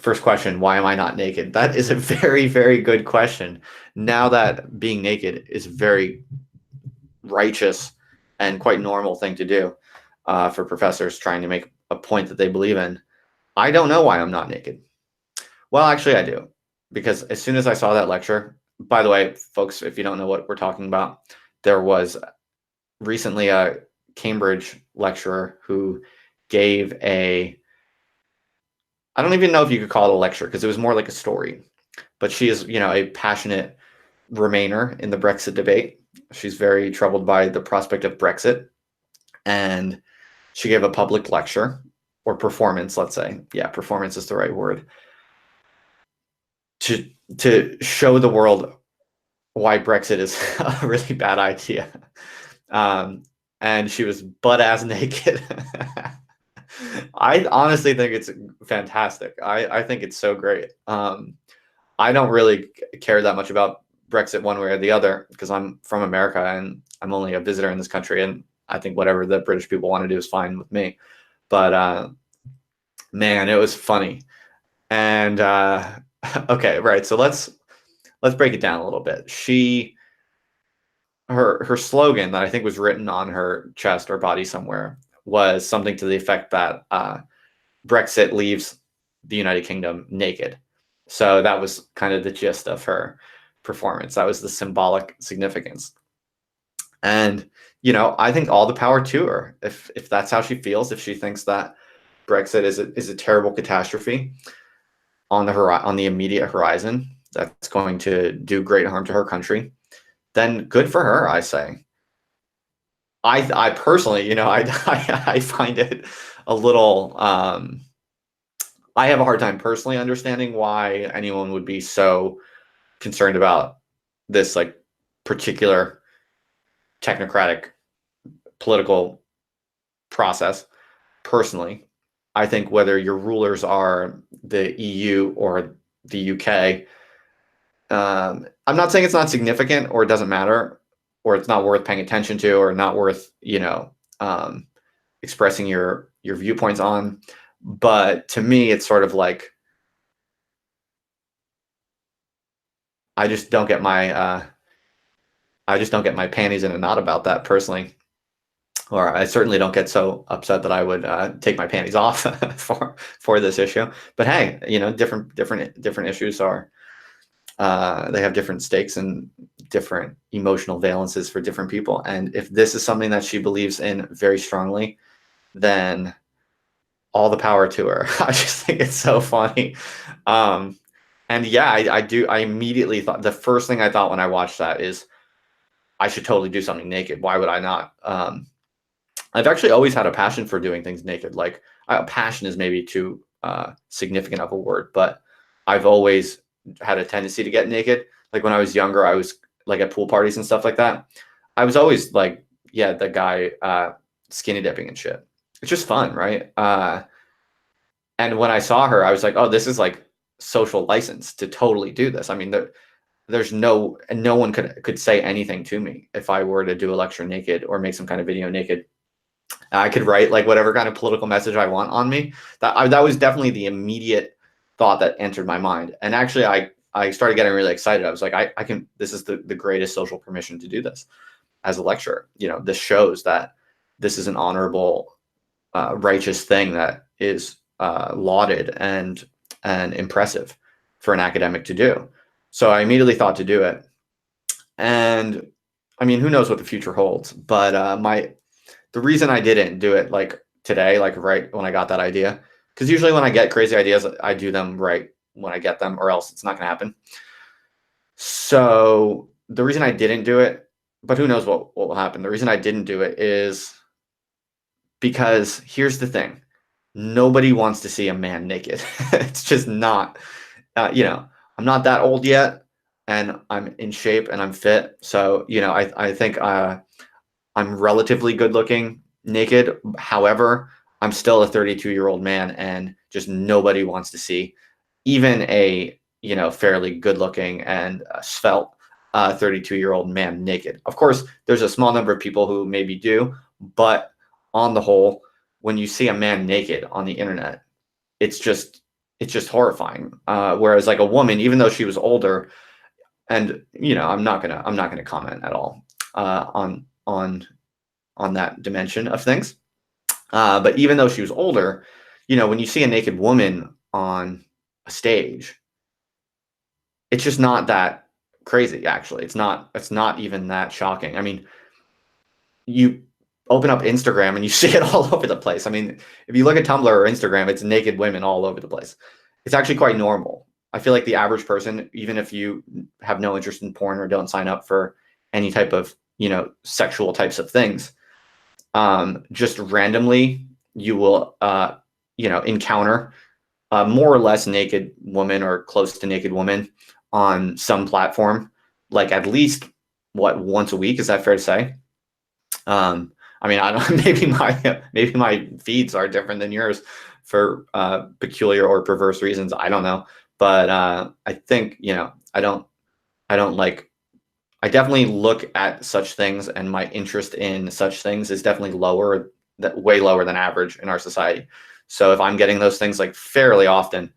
first question, why am I not naked? That is a very, very good question. Now that being naked is a very righteous and quite normal thing to do for professors trying to make a point that they believe in, I don't know why I'm not naked. Well, actually, I do. Because as soon as I saw that lecture, by the way, folks, if you don't know what we're talking about, there was recently a Cambridge lecturer who gave I don't even know if you could call it a lecture because it was more like a story, but she is, a passionate Remainer in the Brexit debate. She's very troubled by the prospect of Brexit. And she gave a public lecture or performance, let's say. Yeah, performance is the right word. To show the world why Brexit is a really bad idea. And she was butt-ass naked. I honestly think it's fantastic. I think it's so great. I don't really care that much about Brexit one way or the other because I'm from America and I'm only a visitor in this country, and I think whatever the British people want to do is fine with me. But man, it was funny. And okay, right. So let's break it down a little bit. Her slogan that I think was written on her chest or body somewhere was something to the effect that Brexit leaves the United Kingdom naked. So that was kind of the gist of her performance. That was the symbolic significance. And, I think all the power to her. If that's how she feels, if she thinks that Brexit is a terrible catastrophe on the immediate horizon that's going to do great harm to her country, then good for her, I say. I personally, I find it a little. I have a hard time personally understanding why anyone would be so concerned about this like particular technocratic political process. Personally, I think whether your rulers are the EU or the UK, I'm not saying it's not significant or it doesn't matter or it's not worth paying attention to or not worth, expressing your viewpoints on. But to me, it's sort of like I just don't get my panties in a knot about that personally, or I certainly don't get so upset that I would take my panties off for this issue. But hey, different issues are they have different stakes and different emotional valences for different people. And if this is something that she believes in very strongly, then all the power to her. I just think it's so funny. And yeah, I do. I immediately thought the first thing I thought when I watched that is I should totally do something naked. Why would I not? I've actually always had a passion for doing things naked. Like passion is maybe too significant of a word, but I've always had a tendency to get naked. Like when I was younger, I was like at pool parties and stuff like that. I was always like, yeah, the guy skinny dipping and shit. It's just fun, right? And when I saw her, I was like, oh, this is like social license to totally do this. I mean, there's no one could say anything to me if I were to do a lecture naked or make some kind of video naked. I could write like whatever kind of political message I want on me. That was definitely the immediate thought that entered my mind. And actually, I started getting really excited. I was like, I can. This is the greatest social permission to do this as a lecturer. This shows that this is an honorable, righteous thing that is lauded and impressive for an academic to do. So I immediately thought to do it. And I mean, who knows what the future holds? But the reason I didn't do it like today, like right when I got that idea, because usually when I get crazy ideas, I do them right when I get them, or else it's not going to happen. So the reason I didn't do it, but who knows what will happen? The reason I didn't do it is because here's the thing. Nobody wants to see a man naked. It's just not, I'm not that old yet and I'm in shape and I'm fit. So, I think I'm relatively good looking naked. However, I'm still a 32-year-old man and just nobody wants to see even a, fairly good looking and svelte 32-year-old man naked. Of course, there's a small number of people who maybe do, but on the whole, when you see a man naked on the internet, it's it's just horrifying. Whereas like a woman, even though she was older, and I'm not gonna comment at all on that dimension of things. But even though she was older, when you see a naked woman on a stage, it's just not that crazy. Actually, it's not even that shocking. I mean, you open up Instagram and you see it all over the place. I mean, if you look at Tumblr or Instagram, it's naked women all over the place. It's actually quite normal. I feel like the average person, even if you have no interest in porn or don't sign up for any type of sexual types of things, just randomly you will encounter a more or less naked woman or close to naked woman on some platform, like at least once a week. Is that fair to say? I mean, I don't. Maybe my feeds are different than yours for peculiar or perverse reasons. I don't know, but I think I don't like. I definitely look at such things, and my interest in such things is definitely way lower than average in our society. So if I'm getting those things like fairly often,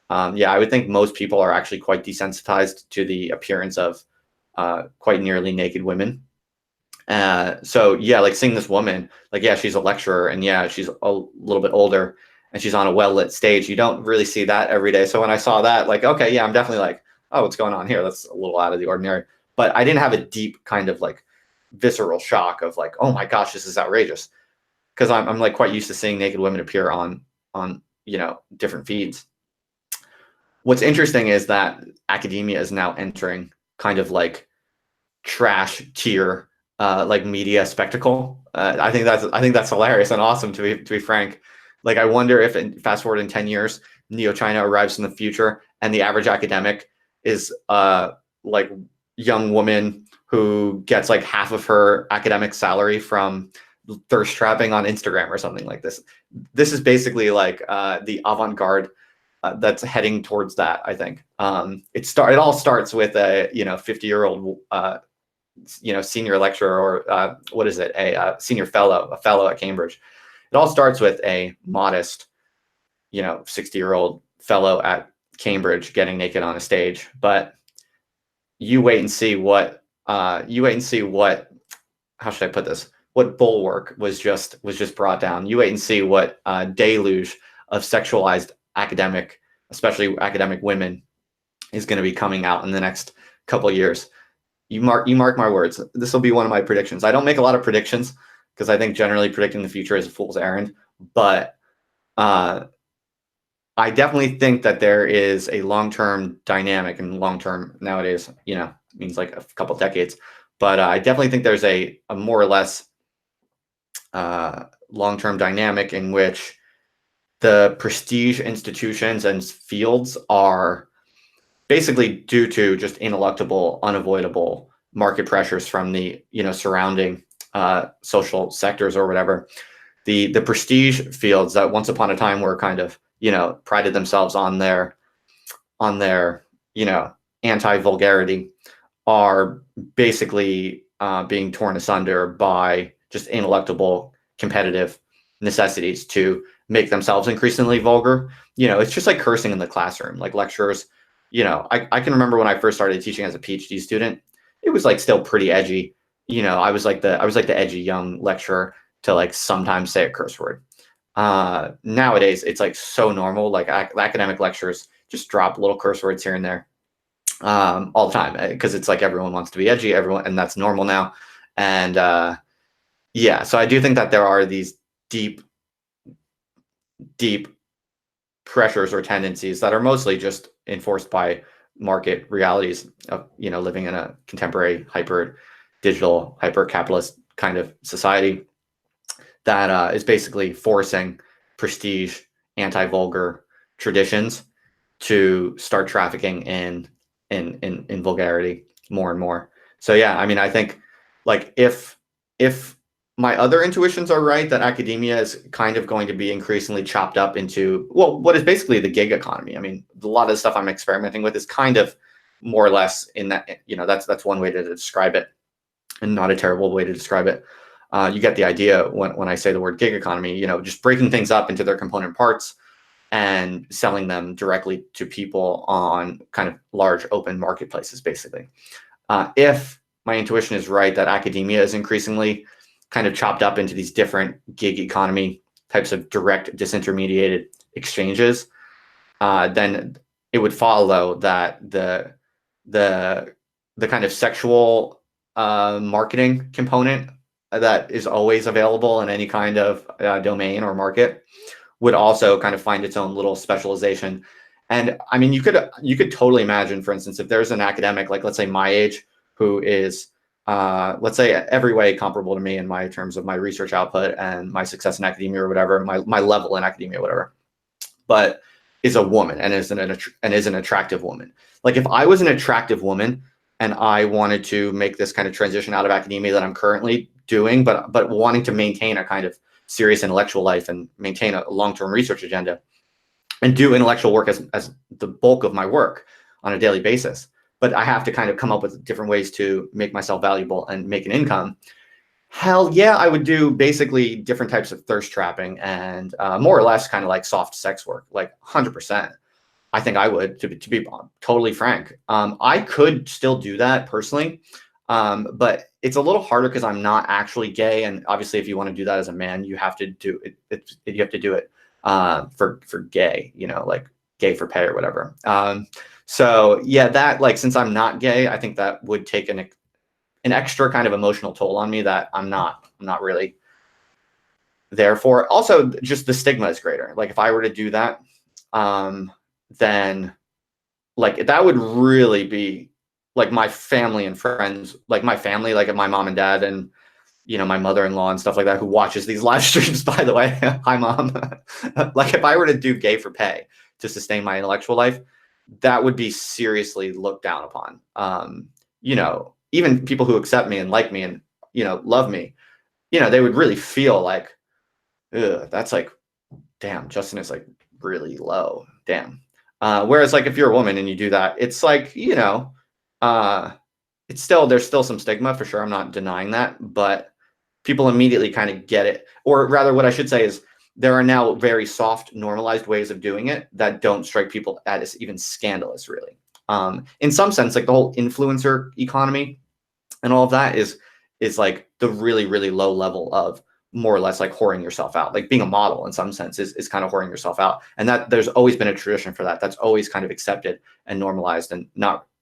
I would think most people are actually quite desensitized to the appearance of quite nearly naked women. So yeah, like seeing this woman, like, yeah, she's a lecturer, and yeah, she's a little bit older, and she's on a well-lit stage. You don't really see that every day. So when I saw that, like, okay, yeah, I'm definitely like, oh, what's going on here? That's a little out of the ordinary. But I didn't have a deep kind of like visceral shock of like, oh my gosh, this is outrageous. Because I'm like quite used to seeing naked women appear on different feeds. What's interesting is that academia is now entering kind of like trash tier like media spectacle. I think that's hilarious and awesome, to be frank. Like, I wonder if fast forward in 10 years, Neo-China arrives in the future and the average academic is like young woman who gets like half of her academic salary from thirst trapping on Instagram or something like this. This is basically like the avant-garde that's heading towards that, I think. It all starts with a 50-year-old senior lecturer, or what is it, a senior fellow, a fellow at Cambridge. It all starts with a modest 60-year-old fellow at Cambridge getting naked on a stage. But you wait and see what how should I put this, what bulwark was just brought down. You wait and see what deluge of sexualized academic, especially academic women, is going to be coming out in the next couple of years. You mark my words. This will be one of my predictions. I don't make a lot of predictions because I think generally predicting the future is a fool's errand. But I definitely think that there is a long-term dynamic, and long-term nowadays, means like a couple of decades. But I definitely think there's a more or less long-term dynamic in which the prestige institutions and fields are basically due to just ineluctable, unavoidable market pressures from the surrounding social sectors or whatever. The prestige fields that once upon a time were kind of prided themselves on their anti-vulgarity are basically being torn asunder by just ineluctable competitive necessities to make themselves increasingly vulgar. It's just like cursing in the classroom. Like lecturers, I can remember when I first started teaching as a PhD student, it was like still pretty edgy. I was like the edgy young lecturer to like sometimes say a curse word. Nowadays, it's like so normal. Like academic lecturers just drop little curse words here and there all the time, because it's like everyone wants to be edgy, and that's normal now. And so I do think that there are these deep pressures or tendencies that are mostly just enforced by market realities of living in a contemporary hyper digital, hyper capitalist kind of society that is basically forcing prestige, anti-vulgar traditions to start trafficking in vulgarity more and more. So yeah, I mean, I think like if my other intuitions are right, that academia is kind of going to be increasingly chopped up into, well, what is basically the gig economy. I mean, a lot of the stuff I'm experimenting with is kind of more or less in that, that's one way to describe it, and not a terrible way to describe it. You get the idea when I say the word gig economy, just breaking things up into their component parts and selling them directly to people on kind of large open marketplaces, basically. If my intuition is right that academia is increasingly kind of chopped up into these different gig economy types of direct disintermediated exchanges, then it would follow that the kind of sexual marketing component that is always available in any kind of domain or market would also kind of find its own little specialization. And I mean, you could totally imagine, for instance, if there's an academic, like let's say my age, who is let's say every way comparable to me in my terms of my research output and my success in academia or whatever, my level in academia, whatever, but is a woman and is an attractive woman. Like if I was an attractive woman and I wanted to make this kind of transition out of academia that I'm currently doing, but wanting to maintain a kind of serious intellectual life and maintain a long-term research agenda and do intellectual work as the bulk of my work on a daily basis, but I have to kind of come up with different ways to make myself valuable and make an income. Hell yeah, I would do basically different types of thirst trapping and more or less kind of like soft sex work, like 100%. I think I would, to be totally frank. I could still do that personally, but it's a little harder because I'm not actually gay. And obviously, if you want to do that as a man, you have to do it. You have to do it for gay, like gay for pay or whatever. So yeah, that like since I'm not gay, I think that would take an extra kind of emotional toll on me that I'm not really there for. Also, just the stigma is greater. Like if I were to do that, then like that would really be like my family and friends, like my family, like my mom and dad and my mother-in-law and stuff like that, who watches these live streams, by the way. Hi, mom. Like if I were to do gay for pay to sustain my intellectual life, that would be seriously looked down upon. Even people who accept me and like me and love me, they would really feel like, ugh, that's like, damn, Justin is like really low, damn. Whereas like if you're a woman and you do that, it's like it's still, there's still some stigma for sure. I'm not denying that, but people immediately kind of get it. Or rather, what I should say is there are now very soft, normalized ways of doing it that don't strike people as even scandalous, really. In some sense, like the whole influencer economy and all of that is like the really, really low level of more or less like whoring yourself out. Like being a model in some sense is kind of whoring yourself out. And that there's always been a tradition for that. That's always kind of accepted and normalized and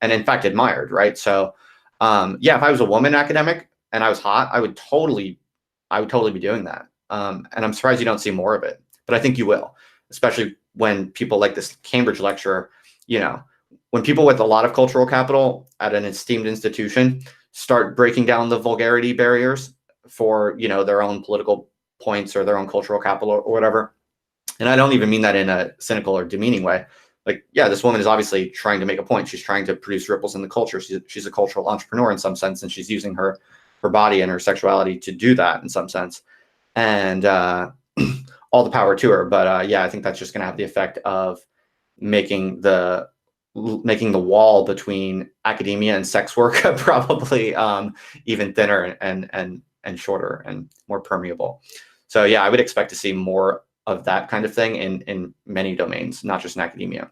in fact admired, right? So yeah, if I was a woman academic and I was hot, I would totally be doing that. And I'm surprised you don't see more of it, but I think you will, especially when people like this Cambridge lecturer, when people with a lot of cultural capital at an esteemed institution start breaking down the vulgarity barriers for, their own political points or their own cultural capital or whatever. And I don't even mean that in a cynical or demeaning way. Like, yeah, this woman is obviously trying to make a point. She's trying to produce ripples in the culture. She's a cultural entrepreneur in some sense, and she's using her body and her sexuality to do that in some sense. And all the power to her. But yeah, I think that's just going to have the effect of making the wall between academia and sex work probably even thinner and shorter and more permeable. So yeah, I would expect to see more of that kind of thing in many domains, not just in academia.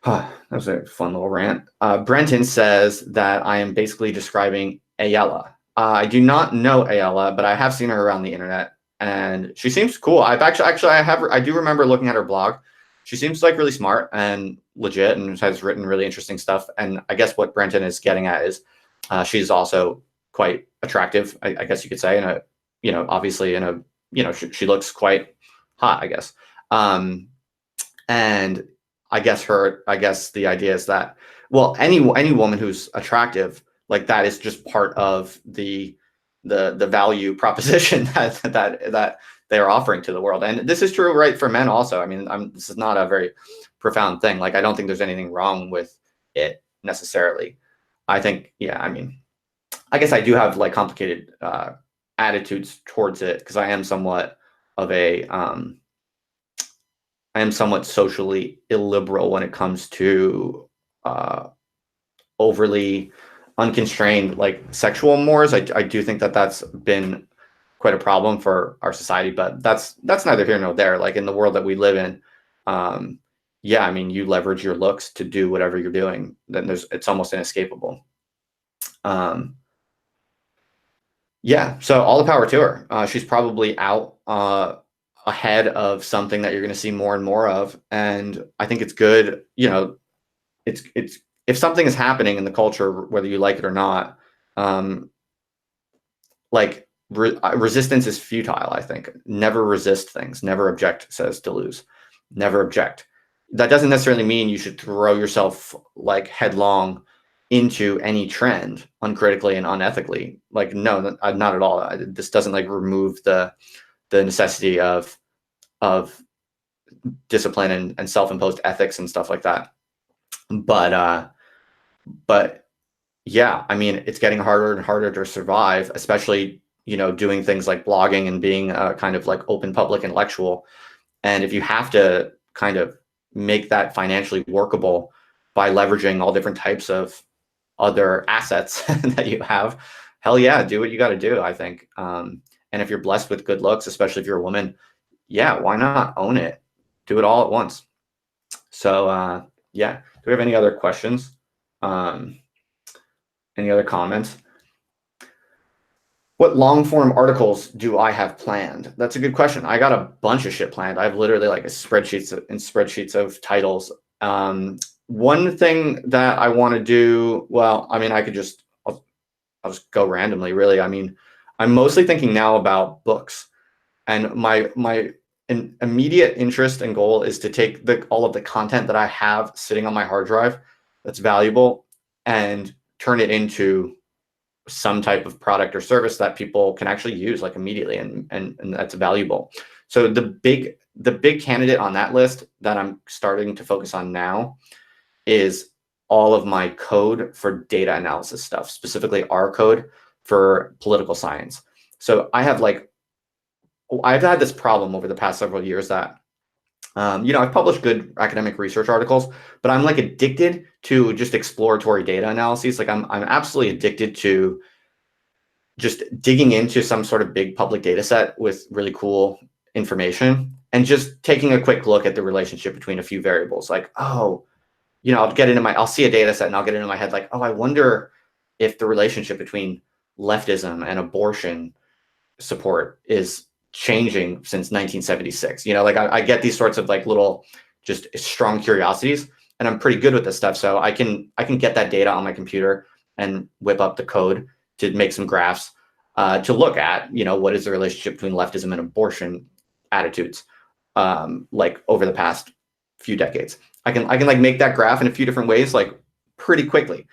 That was a fun little rant. Brenton says that I am basically describing Ayala. I do not know Ayala, but I have seen her around the internet, and she seems cool. I do remember looking at her blog. She seems like really smart and legit and has written really interesting stuff. And I guess what Brenton is getting at is she's also quite attractive, I guess you could say, obviously she looks quite hot, I guess. And I guess the idea is that, well, any woman who's attractive, like that is just part of the value proposition that they're offering to the world. And this is true, right, for men also. I mean, this is not a very profound thing. Like, I don't think there's anything wrong with it necessarily. I think, yeah, I mean, I guess I do have like complicated attitudes towards it because I am somewhat socially illiberal when it comes to overly unconstrained like sexual mores. I do think that that's been quite a problem for our society, but that's neither here nor there. Like in the world that we live in, yeah, I mean, you leverage your looks to do whatever you're doing, then it's almost inescapable. Yeah, so all the power to her. She's probably out ahead of something that you're going to see more and more of, and I think it's good. You know, it's if something is happening in the culture, whether you like it or not, like resistance is futile. I think never resist things, never object, says Deleuze. Never object. That doesn't necessarily mean you should throw yourself like headlong into any trend uncritically and unethically. Like, no, not at all. This doesn't like remove the necessity of discipline and self-imposed ethics and stuff like that. But yeah, I mean, it's getting harder and harder to survive, especially, you know, doing things like blogging and being a kind of like open public intellectual. And if you have to kind of make that financially workable by leveraging all different types of other assets that you have, hell yeah, do what you got to do, I think. And if you're blessed with good looks, especially if you're a woman, yeah, why not own it? Do it all at once. So yeah, do we have any other questions? Any other comments? What long form articles do I have planned? That's a good question. I got a bunch of shit planned. I have literally like spreadsheets of titles. One thing that I want to do, well, I mean, I'll just go randomly, really. I mean, I'm mostly thinking now about books, and my immediate interest and goal is to take all of the content that I have sitting on my hard drive that's valuable and turn it into some type of product or service that people can actually use like immediately, and that's valuable. So the big candidate on that list that I'm starting to focus on now is all of my code for data analysis stuff, specifically R code for political science. So I've had this problem over the past several years that you know, I've published good academic research articles, but I'm like addicted to just exploratory data analyses. Like I'm absolutely addicted to just digging into some sort of big public data set with really cool information and just taking a quick look at the relationship between a few variables. Like, oh, you know, I'll see a data set and I'll get into my head like, oh, I wonder if the relationship between leftism and abortion support is changing since 1976. You know, like I get these sorts of like little just strong curiosities, and I'm pretty good with this stuff. So I can get that data on my computer and whip up the code to make some graphs to look at, you know, what is the relationship between leftism and abortion attitudes like over the past few decades. I can like make that graph in a few different ways like pretty quickly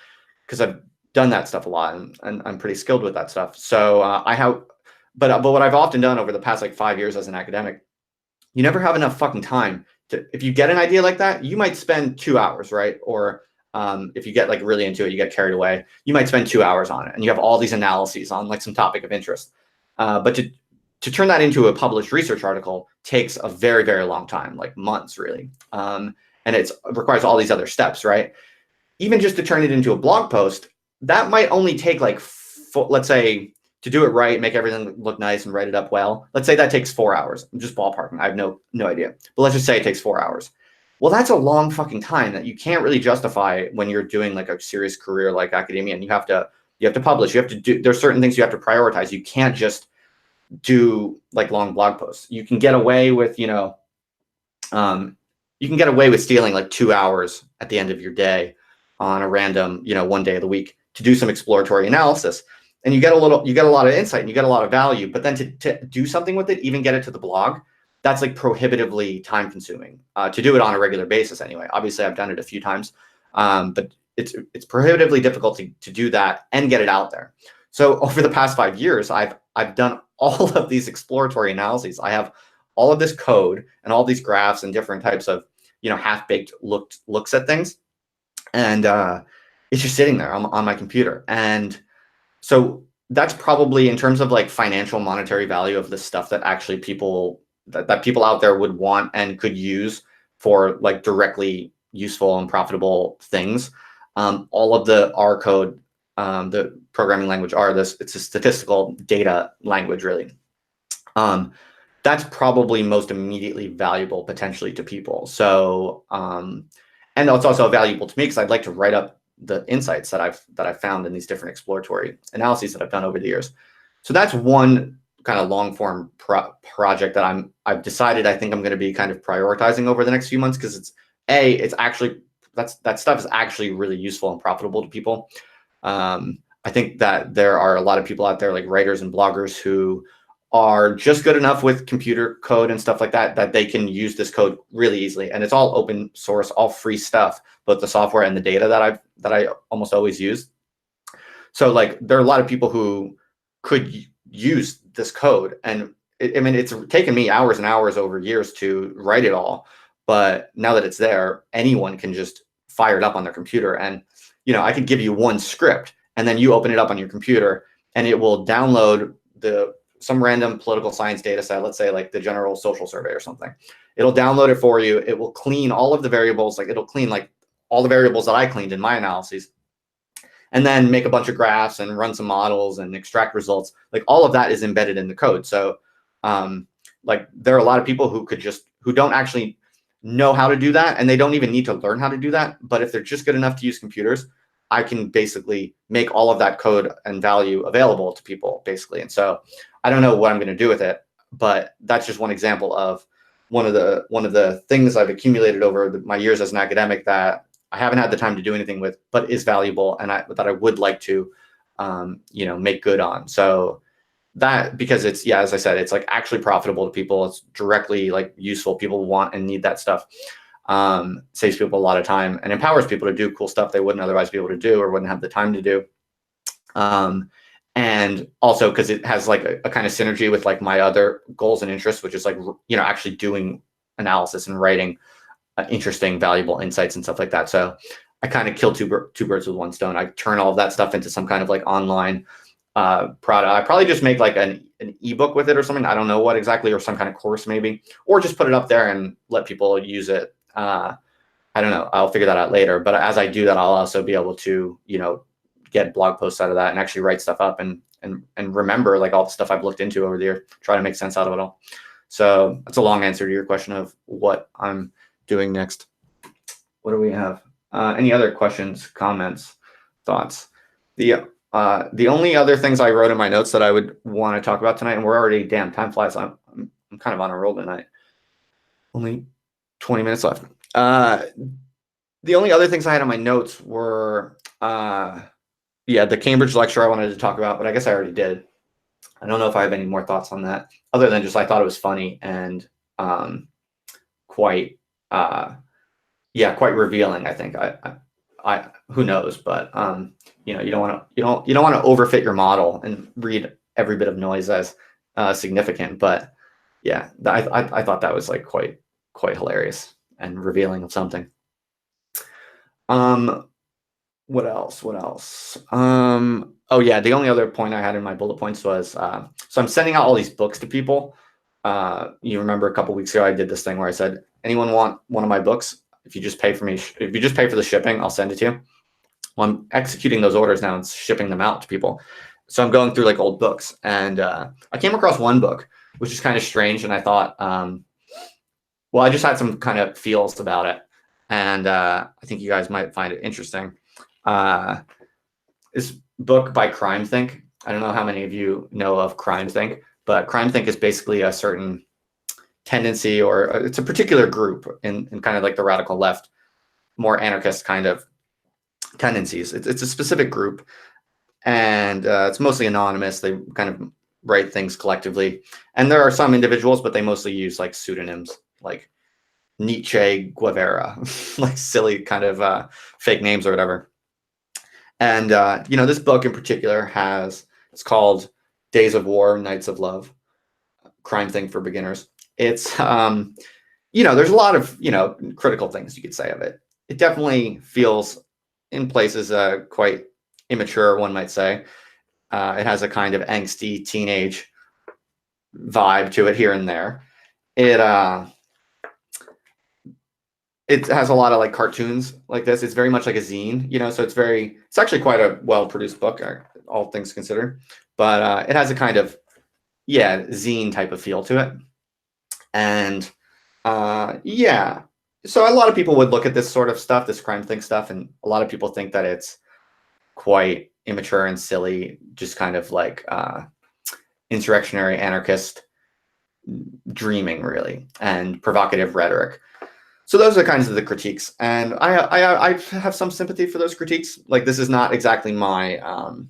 because I've done that stuff a lot, and I'm pretty skilled with that stuff. So but what I've often done over the past like 5 years as an academic, you never have enough fucking time to, if you get an idea like that, you might spend 2 hours, right? Or if you get like really into it, you get carried away, you might spend 2 hours on it, and you have all these analyses on like some topic of interest. But to turn that into a published research article takes a very, very long time, like months, really. And it requires all these other steps, right? Even just to turn it into a blog post, that might only take like, let's say, to do it right, make everything look nice and write it up well. Let's say that takes 4 hours. I'm just ballparking. I have no idea. But let's just say it takes 4 hours. Well, that's a long fucking time that you can't really justify when you're doing like a serious career like academia, and you have to publish. You have to do. There's certain things you have to prioritize. You can't just do like long blog posts. You can get away with, you know, you can get away with stealing like 2 hours at the end of your day on a random, you know, one day of the week to do some exploratory analysis. And you get a lot of insight and you get a lot of value, but then to do something with it, even get it to the blog, that's like prohibitively time consuming to do it on a regular basis anyway. Obviously I've done it a few times, but it's prohibitively difficult to do that and get it out there. So over the past 5 years, I've done all of these exploratory analyses. I have all of this code and all these graphs and different types of, you know, half-baked looks at things. And it's just sitting there on my computer. And so that's probably, in terms of like financial monetary value of this stuff that actually people out there would want and could use for like directly useful and profitable things. All of the R code, the programming language R, it's a statistical data language, really. Um, that's probably most immediately valuable potentially to people. So, and it's also valuable to me because I'd like to write up the insights that I've found in these different exploratory analyses that I've done over the years. So that's one kind of long form project that I've decided I think I'm going to be kind of prioritizing over the next few months, because it's actually that stuff is actually really useful and profitable to people. I think that there are a lot of people out there, like writers and bloggers, who are just good enough with computer code and stuff like that, that they can use this code really easily. And it's all open source, all free stuff, both the software and the data that I almost always use. So like there are a lot of people who could use this code. And I mean, it's taken me hours and hours over years to write it all. But now that it's there, anyone can just fire it up on their computer. And, I could give you one script, and then you open it up on your computer, and it will download some random political science data set, let's say like the general social survey or something. It'll download it for you. It will clean all of the variables. Like it'll clean like all the variables that I cleaned in my analyses, and then make a bunch of graphs and run some models and extract results. Like all of that is embedded in the code. So like there are a lot of people who don't actually know how to do that, and they don't even need to learn how to do that. But if they're just good enough to use computers, I can basically make all of that code and value available to people, basically. And so I don't know what I'm going to do with it, but that's just one example of one of the things I've accumulated over my years as an academic that I haven't had the time to do anything with, but is valuable, and that I would like to, make good on. So that, because it's, as I said, it's like actually profitable to people. It's directly like useful. People want and need that stuff. Saves people a lot of time and empowers people to do cool stuff they wouldn't otherwise be able to do or wouldn't have the time to do. And also because it has like a kind of synergy with like my other goals and interests, which is like, actually doing analysis and writing interesting, valuable insights and stuff like that. So I kind of kill two birds with one stone. I turn all of that stuff into some kind of like online product. I probably just make like an ebook with it or something. I don't know what exactly, or some kind of course maybe, or just put it up there and let people use it. I don't know. I'll figure that out later. But as I do that, I'll also be able to, get blog posts out of that and actually write stuff up and remember like all the stuff I've looked into over the year, try to make sense out of it all. So that's a long answer to your question of what I'm doing next. What do we have? Any other questions, comments, thoughts? The only other things I wrote in my notes that I would want to talk about tonight, and we're already, damn, time flies. I'm kind of on a roll tonight. Only 20 minutes left. The only other things I had on my notes were, the Cambridge lecture I wanted to talk about, but I guess I already did. I don't know if I have any more thoughts on that, other than just I thought it was funny and quite revealing. I think I who knows, but you don't want to overfit your model and read every bit of noise as significant. But yeah, I thought that was like quite hilarious and revealing of something. What else? Oh yeah, the only other point I had in my bullet points was so I'm sending out all these books to people. You remember a couple weeks ago I did this thing where I said, anyone want one of my books? If you just pay for the shipping, I'll send it to you. Well, I'm executing those orders now and shipping them out to people. So I'm going through like old books, and I came across one book which is kind of strange, and I thought, I just had some kind of feels about it, and I think you guys might find it interesting. This book by Crimethinc. I don't know how many of you know of Crimethinc, but Crimethinc is basically a certain tendency, or it's a particular group in kind of like the radical left, more anarchist kind of tendencies. It's a specific group, and it's mostly anonymous. They kind of write things collectively, and there are some individuals, but they mostly use like pseudonyms, like Nietzsche Guevara, like silly kind of fake names or whatever. And this book in particular it's called Days of War, Nights of Love, Crimethinc for Beginners. It's there's a lot of critical things you could say of it. It definitely feels in places quite immature, one might say. It has a kind of angsty teenage vibe to it here and there. It has a lot of like cartoons like this. It's very much like a zine, so it's actually quite a well-produced book, all things considered. But it has a kind of yeah, zine type of feel to it. And yeah, so a lot of people would look at this sort of stuff, this Crimethinc stuff, and a lot of people think that it's quite immature and silly, just kind of like insurrectionary anarchist dreaming, really, and provocative rhetoric. So those are kinds of the critiques, and I have some sympathy for those critiques. Like, this is not exactly my I'm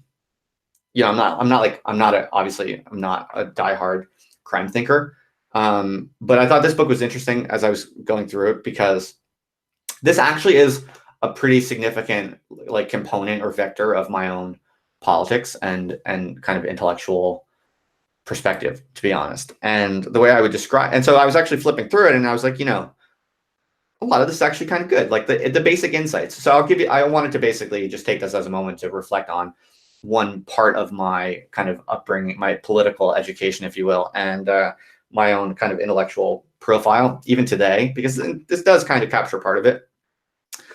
not a diehard crime thinker, but I thought this book was interesting as I was going through it, because this actually is a pretty significant like component or vector of my own politics and kind of intellectual perspective, to be honest. And the way I would describe, and so I was actually flipping through it, and I was like, a lot of this is actually kind of good, like the basic insights. So I wanted to basically just take this as a moment to reflect on one part of my kind of upbringing, my political education, if you will, and my own kind of intellectual profile, even today, because this does kind of capture part of it.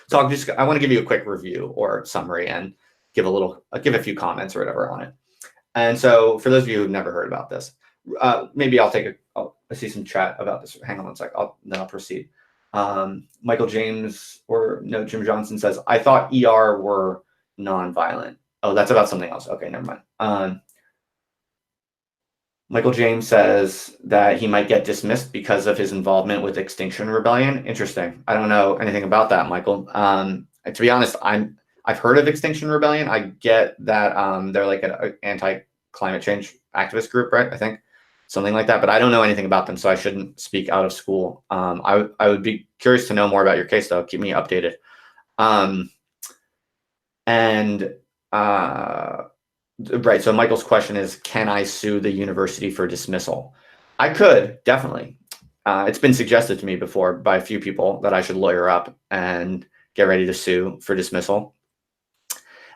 So I want to give you a quick review or summary and give a few comments or whatever on it. And so for those of you who've never heard about this, maybe I'll I see some chat about this. Hang on one sec. Then I'll proceed. Michael James Jim Johnson says, I thought ER were non-violent. Oh, that's about something else. Okay, never mind. Michael James says that he might get dismissed because of his involvement with Extinction Rebellion. Interesting. I don't know anything about that, Michael. To be honest, I've heard of Extinction Rebellion. I get that they're like an anti-climate change activist group, right? I think something like that, but I don't know anything about them, so I shouldn't speak out of school. I would be curious to know more about your case, though. Keep me updated. Right. So Michael's question is, can I sue the university for dismissal? I could, definitely. It's been suggested to me before by a few people that I should lawyer up and get ready to sue for dismissal.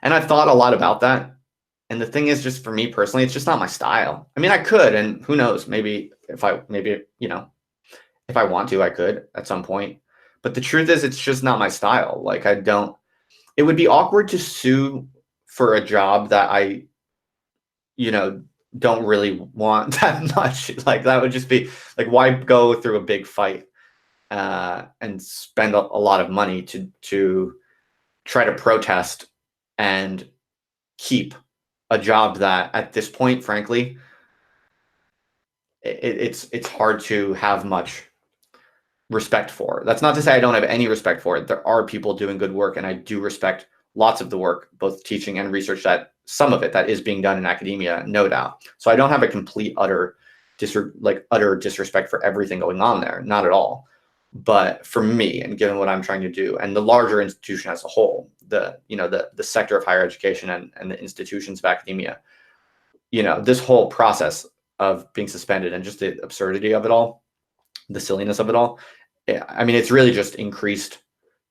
And I've thought a lot about that. And the thing is, just for me personally, it's just not my style. I mean, I could, and who knows, maybe if I want to, I could at some point. But the truth is, it's just not my style. Like, it would be awkward to sue for a job that I don't really want that much. Like, that would just be like, why go through a big fight and spend a lot of money to try to protest and keep a job that at this point, frankly, it's hard to have much respect for. That's not to say I don't have any respect for it. There are people doing good work, and I do respect lots of the work, both teaching and research, that some of it that is being done in academia, no doubt. So I don't have a complete, utter disrespect for everything going on there, not at all. But for me, and given what I'm trying to do, and the larger institution as a whole, the sector of higher education and the institutions of academia, this whole process of being suspended and just the absurdity of it all, the silliness of it all, I mean, it's really just increased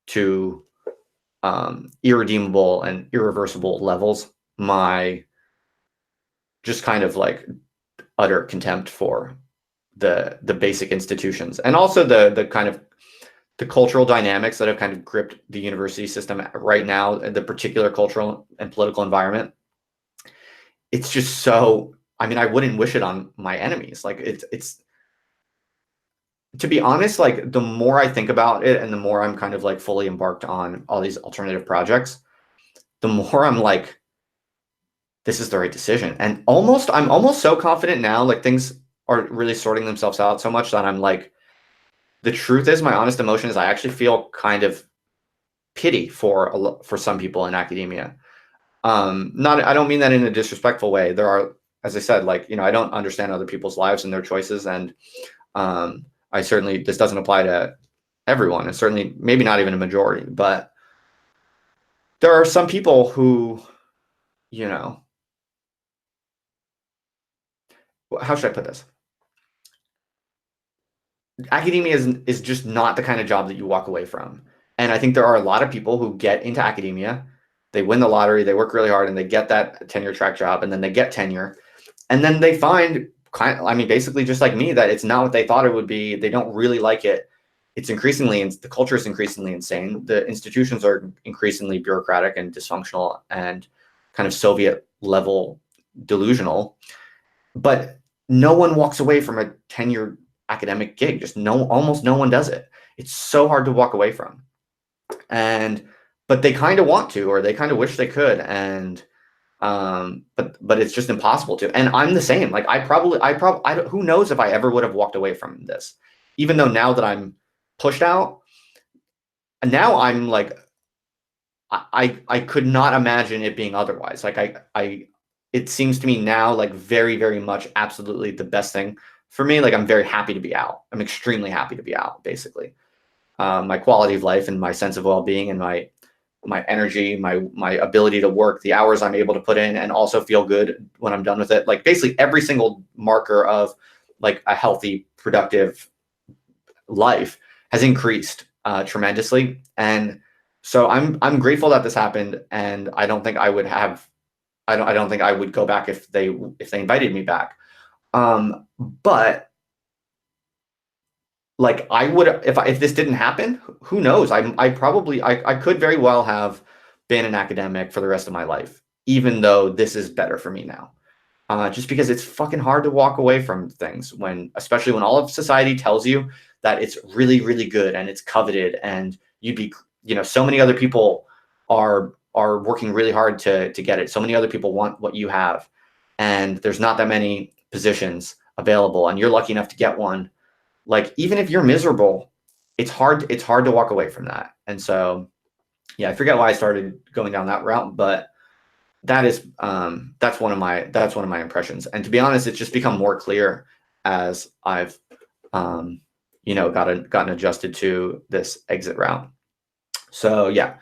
to irredeemable and irreversible levels my just kind of like utter contempt for the basic institutions, and also the kind of the cultural dynamics that have kind of gripped the university system right now, the particular cultural and political environment. It's just so, I mean, I wouldn't wish it on my enemies. Like, it's to be honest, like, the more I think about it and the more I'm kind of like fully embarked on all these alternative projects, the more I'm like, this is the right decision. And I'm almost so confident now, like, things are really sorting themselves out so much that I'm like, the truth is, my honest emotion is I actually feel kind of pity for some people in academia. I don't mean that in a disrespectful way. There are, as I said, like, I don't understand other people's lives and their choices. And this doesn't apply to everyone, and certainly maybe not even a majority, but there are some people who, how should I put this? Academia is just not the kind of job that you walk away from. And I think there are a lot of people who get into academia, they win the lottery, they work really hard, and they get that tenure track job, and then they get tenure. And then they find, basically just like me, that it's not what they thought it would be. They don't really like it. The culture is increasingly insane. The institutions are increasingly bureaucratic and dysfunctional and kind of Soviet level delusional. But no one walks away from a tenured academic gig. Just almost no one does it. It's so hard to walk away from. But they kind of want to, or they kind of wish they could. But it's just impossible to. And I'm the same. Like who knows if I ever would have walked away from this, even though now that I'm pushed out, and now I'm like, I could not imagine it being otherwise. Like it seems to me now like very, very much absolutely the best thing for me. Like I'm very happy to be out. I'm extremely happy to be out, basically. My quality of life and my sense of well-being and my energy, my ability to work, the hours I'm able to put in and also feel good when I'm done with it. Like basically every single marker of like a healthy, productive life has increased tremendously. And so I'm grateful that this happened, and I don't think I would go back if they invited me back. But like I would, if this didn't happen, who knows? I could very well have been an academic for the rest of my life, even though this is better for me now. Just because it's fucking hard to walk away from things especially when all of society tells you that it's really, really good and it's coveted, and so many other people are working really hard to get it. So many other people want what you have, and there's not that many positions available, and you're lucky enough to get one. Like, even if you're miserable, it's hard to walk away from that. And so, yeah, I forget why I started going down that route, but that's one of my impressions. And to be honest, it's just become more clear as I've gotten adjusted to this exit route. So yeah,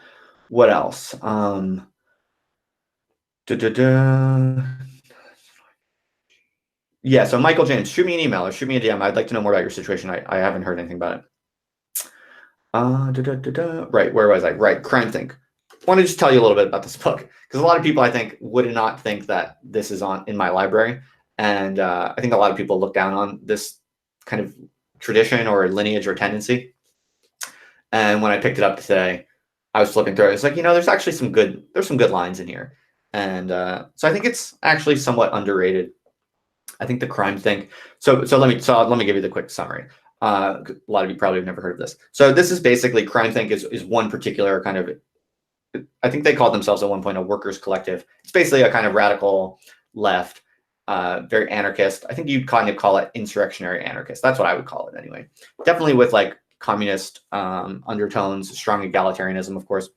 what else? Yeah, so Michael James, shoot me an email or shoot me a DM. I'd like to know more about your situation. I haven't heard anything about it. Right, where was I? Right, Crimethinc. I want to just tell you a little bit about this book, because a lot of people, I think, would not think that this is in my library. And I think a lot of people look down on this kind of tradition or lineage or tendency. And when I picked it up today, I was flipping through it. It's like, there's actually some good lines in here. And so I think it's actually somewhat underrated. I think the Crimethinc. So let me give you the quick summary. A lot of you probably have never heard of this. So this is basically Crimethinc is one particular kind of, I think they called themselves at one point a workers' collective. It's basically a kind of radical left, very anarchist. I think you'd kind of call it insurrectionary anarchist. That's what I would call it anyway. Definitely with like communist undertones, strong egalitarianism, of course.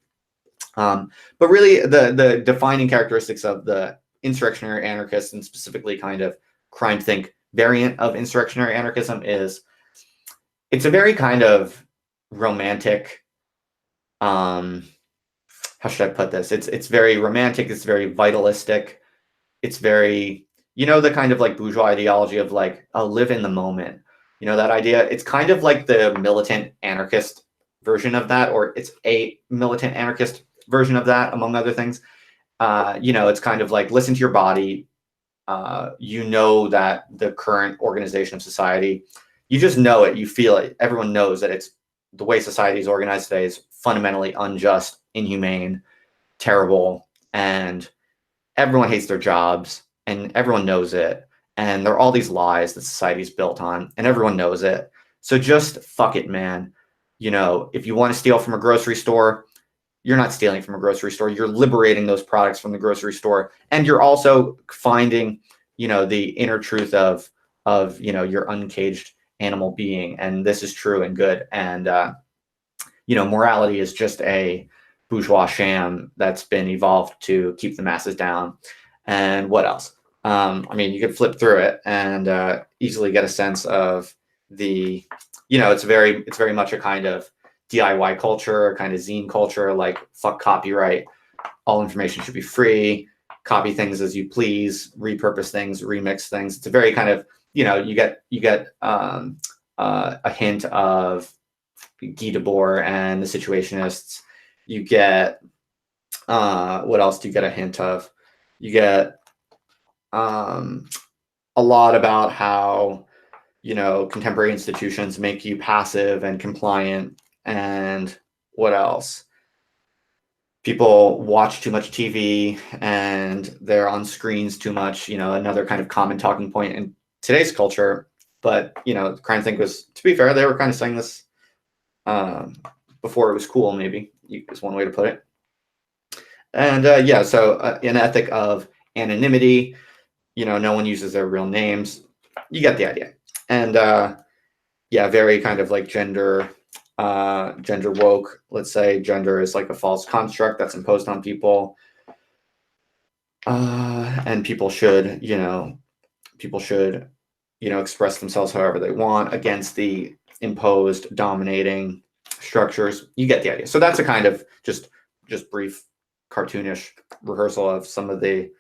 But really the defining characteristics of the insurrectionary anarchists, and specifically kind of Crimethinc variant of insurrectionary anarchism, is it's a very kind of romantic, how should I put this? It's very romantic, it's very vitalistic, it's very, the kind of like bourgeois ideology of like, I'll live in the moment. That idea, it's kind of like the militant anarchist version of that, or it's a militant anarchist version of that, among other things. It's kind of like, listen to your body. That the current organization of society, you just know it, you feel it. Everyone knows that it's the way society is organized today is fundamentally unjust, inhumane, terrible, and everyone hates their jobs, and everyone knows it. And there are all these lies that society's built on, and everyone knows it. So just fuck it, man. If you want to steal from a grocery store, you're not stealing from a grocery store. You're liberating those products from the grocery store. And you're also finding, the inner truth of your uncaged animal being. And this is true and good. And, morality is just a bourgeois sham that's been evolved to keep the masses down. And what else? You could flip through it and easily get a sense of it's very much a kind of DIY culture, a kind of zine culture, like fuck copyright, all information should be free, copy things as you please, repurpose things, remix things. It's a very kind of, you get a hint of Guy Debord and the Situationists. You get what else do you get a hint of? You get a lot about how contemporary institutions make you passive and compliant. And what else? People watch too much TV and they're on screens too much. Another kind of common talking point in today's culture. But Crimethinc was, to be fair, they were kind of saying this before it was cool, maybe is one way to put it. And yeah, so an ethic of anonymity, no one uses their real names. You get the idea. And yeah, very kind of like gender woke. Let's say gender is like a false construct that's imposed on people. And people should express themselves however they want against the imposed dominating structures. You get the idea. So that's a kind of just brief cartoonish rehearsal of some of the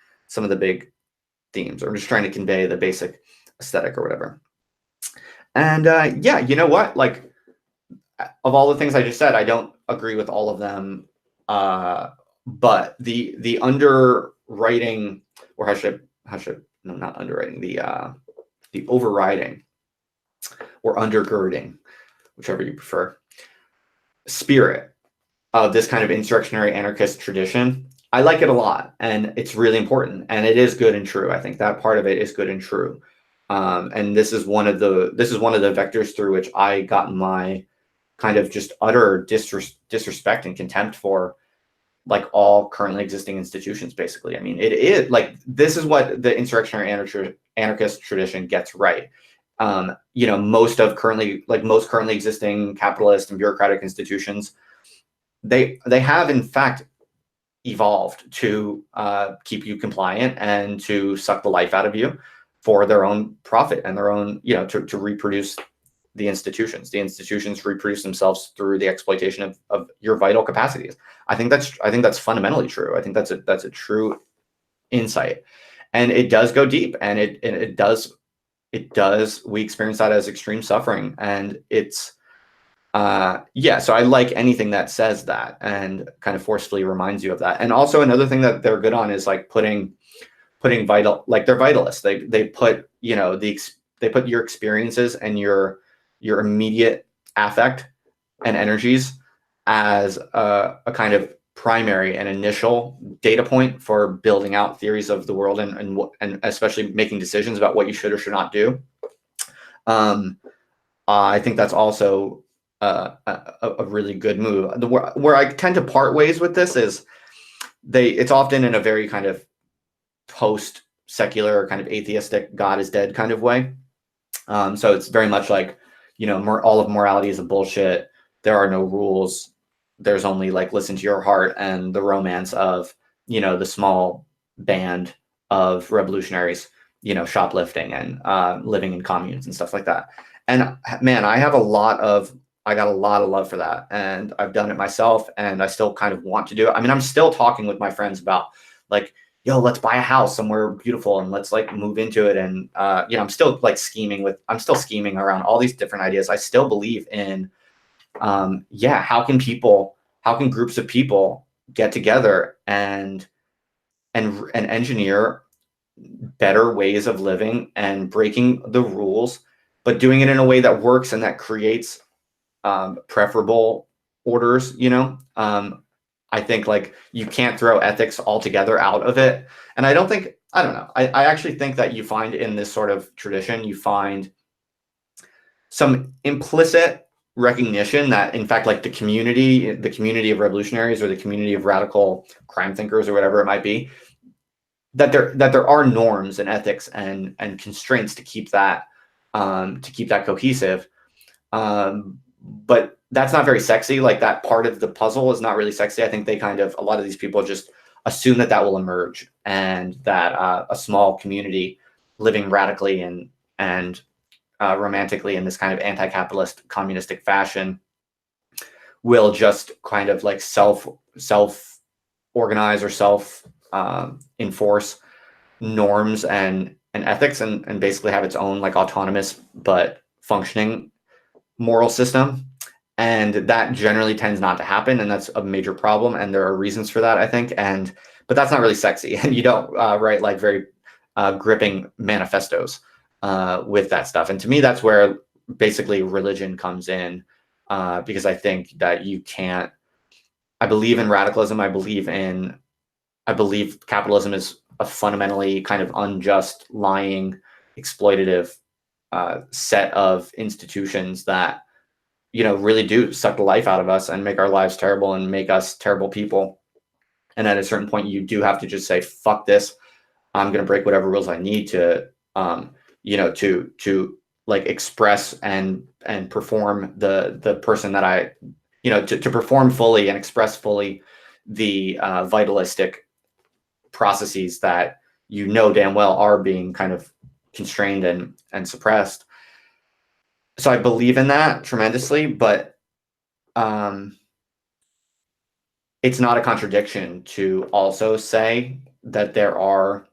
big themes. I'm just trying to convey the basic aesthetic or whatever. And yeah, you know what? Like, of all the things I just said, I don't agree with all of them. But the underwriting, or how should no, not underwriting, the overriding or undergirding, whichever you prefer, spirit of this kind of insurrectionary anarchist tradition, I like it a lot, and it's really important, and it is good and true. I think that part of it is good and true. And this is one of the vectors through which I got my kind of just utter disrespect and contempt for like all currently existing institutions. Basically, I mean, it is like, this is what the insurrectionary anarchist tradition gets right. Most currently existing capitalist and bureaucratic institutions, they have in fact evolved to keep you compliant and to suck the life out of you for their own profit and their own, to reproduce the institutions. The institutions reproduce themselves through the exploitation of your vital capacities. I think that's fundamentally true. I think that's a true insight, and it does go deep, and it does. We experience that as extreme suffering, and it's yeah. So I like anything that says that and kind of forcefully reminds you of that. And also another thing that they're good on is like putting vital, like they're vitalists. They put they put your experiences and your immediate affect and energies as a kind of primary and initial data point for building out theories of the world and especially making decisions about what you should or should not do. I think that's also a really good move. Where I tend to part ways with this is it's often in a very kind of post-secular, kind of atheistic, God is dead kind of way. So it's very much like, all of morality is a bullshit. There are no rules. There's only like, listen to your heart and the romance of, the small band of revolutionaries, shoplifting and living in communes and stuff like that. And man, I got a lot of love for that. And I've done it myself, and I still kind of want to do it. I mean, I'm still talking with my friends about like, yo, let's buy a house somewhere beautiful and let's like move into it. And, I'm still like scheming around all these different ideas. I still believe in, how can groups of people get together and engineer better ways of living and breaking the rules, but doing it in a way that works and that creates preferable orders, I think like you can't throw ethics altogether out of it. And I don't know. I actually think that you find in this sort of tradition, you find some implicit recognition that in fact, like the community of revolutionaries or the community of radical crime thinkers or whatever it might be, that there are norms and ethics and constraints to keep that cohesive. But that's not very sexy. Like that part of the puzzle is not really sexy. I think a lot of these people just assume that will emerge, and that a small community living radically and romantically in this kind of anti-capitalist communistic fashion will just kind of like self organize or self enforce norms and ethics and basically have its own like autonomous but functioning moral system. And that generally tends not to happen, and that's a major problem, and there are reasons for that, I think. But that's not really sexy, and you don't write like very gripping manifestos with that stuff. And to me, that's where basically religion comes in, because I think that you can't. I believe in radicalism. I believe capitalism is a fundamentally kind of unjust, lying, exploitative set of institutions that, really do suck the life out of us and make our lives terrible and make us terrible people. And at a certain point, you do have to just say, fuck this. I'm going to break whatever rules I need to, to like express and perform the person that I, to perform fully and express fully the vitalistic processes that damn well are being kind of constrained and suppressed. So I believe in that tremendously, but it's not a contradiction to also say that there are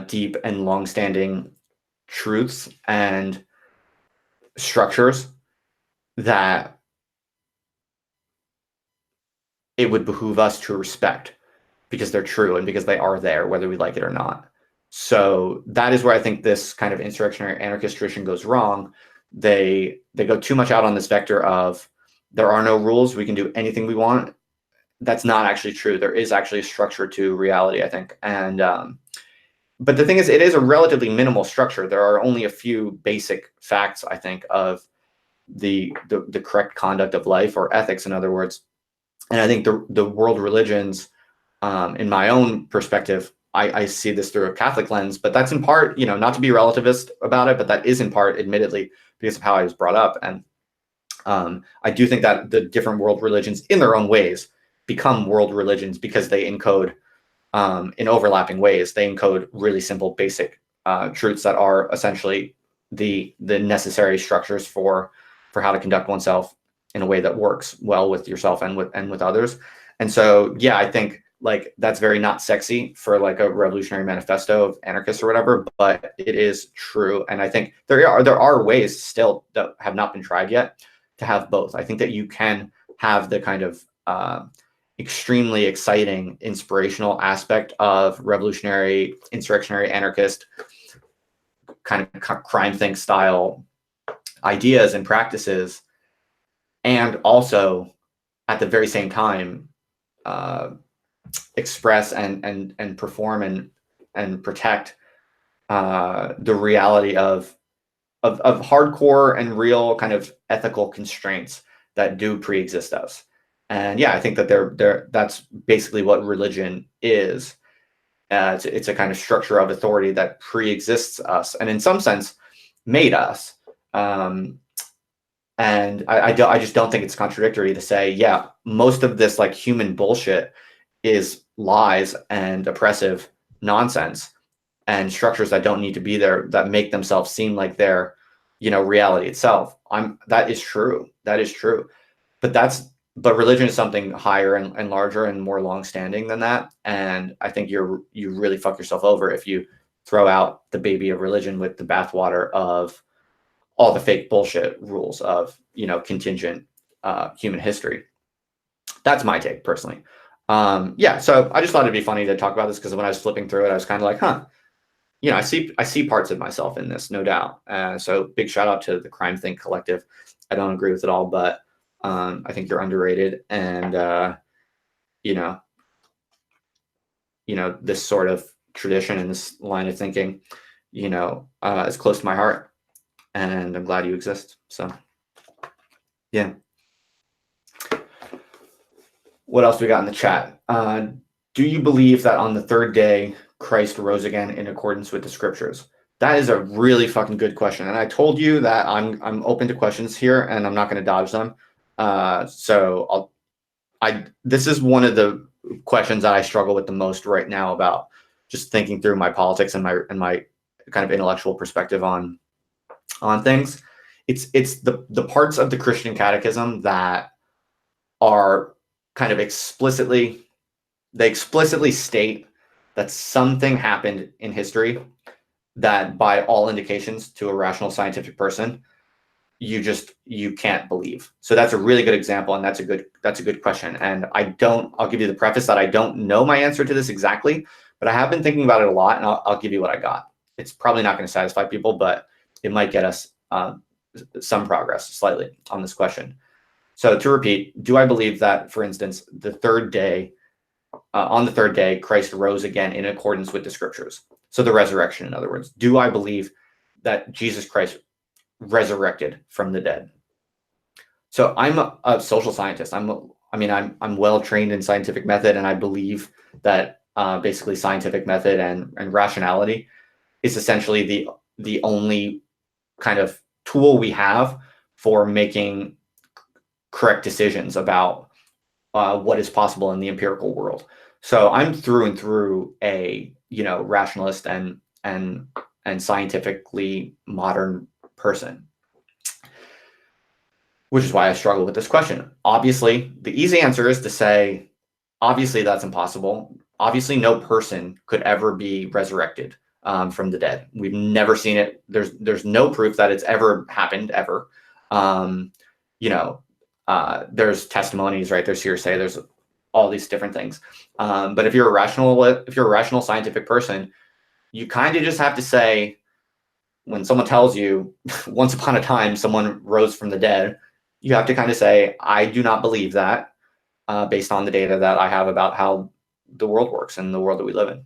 deep and longstanding truths and structures that it would behoove us to respect because they're true and because they are there, whether we like it or not. So that is where I think this kind of insurrectionary anarchist tradition goes wrong. They go too much out on this vector of there are no rules, we can do anything we want. That's not actually true. There is actually a structure to reality, I think. And but the thing is, it is a relatively minimal structure. There are only a few basic facts, I think, of the correct conduct of life, or ethics, in other words. And I think the world religions, in my own perspective, I see this through a Catholic lens, but that's in part, not to be relativist about it, but that is in part, admittedly, because of how I was brought up. And I do think that the different world religions, in their own ways, become world religions because they encode, in overlapping ways, they encode really simple, basic truths that are essentially the necessary structures for how to conduct oneself in a way that works well with yourself and with others. And so, yeah, I think like that's very not sexy for like a revolutionary manifesto of anarchists or whatever, but it is true. And I think there are ways still that have not been tried yet to have both. I think that you can have the kind of extremely exciting, inspirational aspect of revolutionary, insurrectionary, anarchist kind of Crimethinc style ideas and practices, and also at the very same time express and perform and protect the reality of hardcore and real kind of ethical constraints that do pre-exist us. And yeah, I think that that's basically what religion is. It's a kind of structure of authority that pre-exists us and in some sense made us. And I just don't think it's contradictory to say, yeah, most of this like human bullshit is lies and oppressive nonsense and structures that don't need to be there, that make themselves seem like they're, reality itself. That is true. That is true. But religion is something higher and larger and more long-standing than that. And I think you really fuck yourself over if you throw out the baby of religion with the bathwater of all the fake bullshit rules of, contingent human history. That's my take personally. Yeah, so I just thought it'd be funny to talk about this because when I was flipping through it, I was kind of like, huh, I see parts of myself in this, no doubt. So big shout out to the Crimethinc collective. I don't agree with it all, but I think you're underrated, and this sort of tradition and this line of thinking, is close to my heart, and I'm glad you exist. So, yeah. What else we got in the chat? Do you believe that on the third day Christ rose again in accordance with the scriptures? That is a really fucking good question, and I told you that I'm open to questions here, and I'm not going to dodge them. So this is one of the questions that I struggle with the most right now about just thinking through my politics and my kind of intellectual perspective on things. It's the parts of the Christian catechism that are kind of explicitly state that something happened in history that by all indications to a rational scientific person you can't believe. So that's a really good example, and that's a good question. And I'll give you the preface that I don't know my answer to this exactly, but I have been thinking about it a lot, and I'll give you what I got. It's probably not going to satisfy people, but it might get us some progress slightly on this question. So to repeat, do I believe that, for instance, on the third day, Christ rose again in accordance with the scriptures? So the resurrection, in other words. Do I believe that Jesus Christ resurrected from the dead. So I'm a social scientist. I'm well trained in scientific method, and I believe that basically scientific method and rationality is essentially the only kind of tool we have for making correct decisions about what is possible in the empirical world. So I'm through and through a rationalist and scientifically modern person, which is why I struggle with this question. Obviously, the easy answer is to say, obviously that's impossible. Obviously, no person could ever be resurrected from the dead. We've never seen it. There's no proof that it's ever happened ever. There's testimonies, right? There's hearsay. There's all these different things. But if you're a rational scientific person, you kind of just have to say, when someone tells you once upon a time someone rose from the dead, you have to kind of say, I do not believe that based on the data that I have about how the world works and the world that we live in.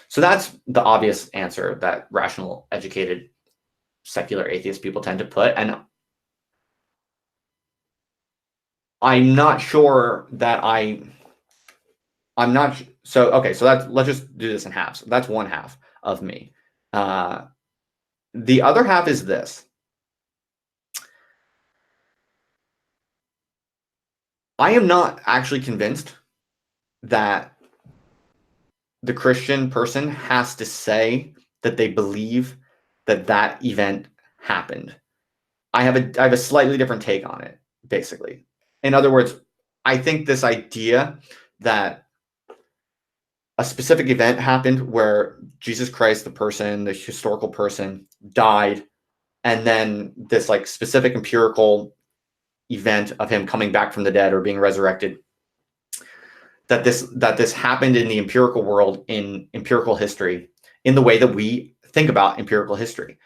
So that's the obvious answer that rational, educated, secular atheist people tend to put. And I'm not sure that I'm not. So, okay, so let's just do this in halves. That's one half of me. The other half is this. I am not actually convinced that the Christian person has to say that they believe that event happened. I have a slightly different take on it, basically. In other words, I think this idea that a specific event happened where Jesus Christ, the person, the historical person, died, and then this like specific empirical event of him coming back from the dead or being resurrected, that this happened in the empirical world, in empirical history, in the way that we think about empirical history.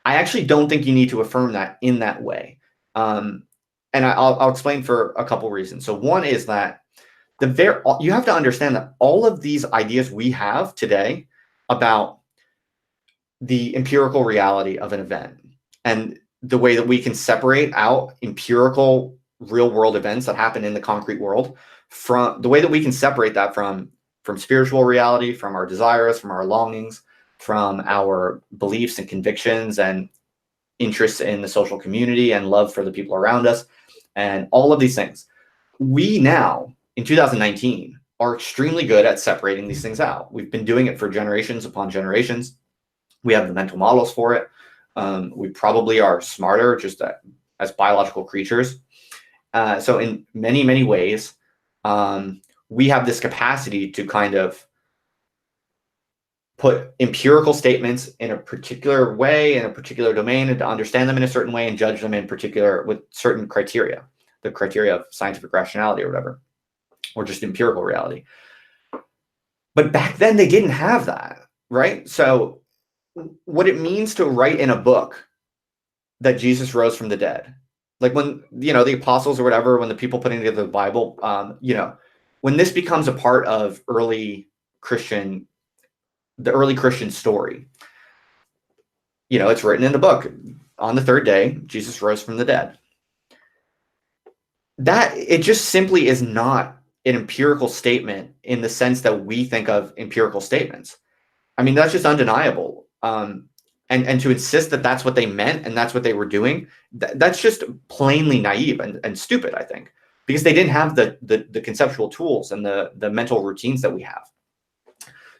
I actually don't think you need to affirm that in that way. And I'll explain for a couple reasons. So one is that you have to understand that all of these ideas we have today about the empirical reality of an event and the way that we can separate out empirical real world events that happen in the concrete world, from the way that we can separate that from spiritual reality, from our desires, from our longings, from our beliefs and convictions and interests in the social community and love for the people around us, and all of these things. We now, in 2019, are extremely good at separating these things out. We've been doing it for generations upon generations. We have the mental models for it. We probably are smarter just as biological creatures. So in many, many ways, we have this capacity to kind of put empirical statements in a particular way, in a particular domain, and to understand them in a certain way and judge them in particular with certain criteria, the criteria of scientific rationality or whatever, or just empirical reality. But back then they didn't have that, right? So what it means to write in a book that Jesus rose from the dead, like when, the apostles or whatever, when the people putting together the Bible, when this becomes a part of the early Christian story, it's written in the book. On the third day, Jesus rose from the dead. That it just simply is not an empirical statement in the sense that we think of empirical statements. I mean, that's just undeniable. And to insist that that's what they meant and that's what they were doing, that's just plainly naive and stupid, I think, because they didn't have the conceptual tools and the mental routines that we have.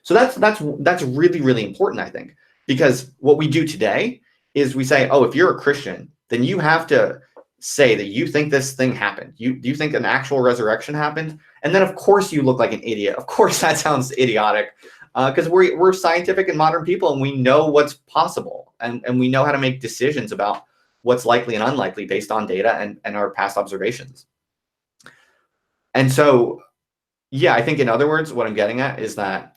So that's really, really important, I think, because what we do today is we say, oh, if you're a Christian, then you have to say that you think this thing happened. Do you think an actual resurrection happened? And then, of course, you look like an idiot. Of course, that sounds idiotic, because we're scientific and modern people, and we know what's possible, and we know how to make decisions about what's likely and unlikely based on data and our past observations. And so, yeah, I think in other words, what I'm getting at is that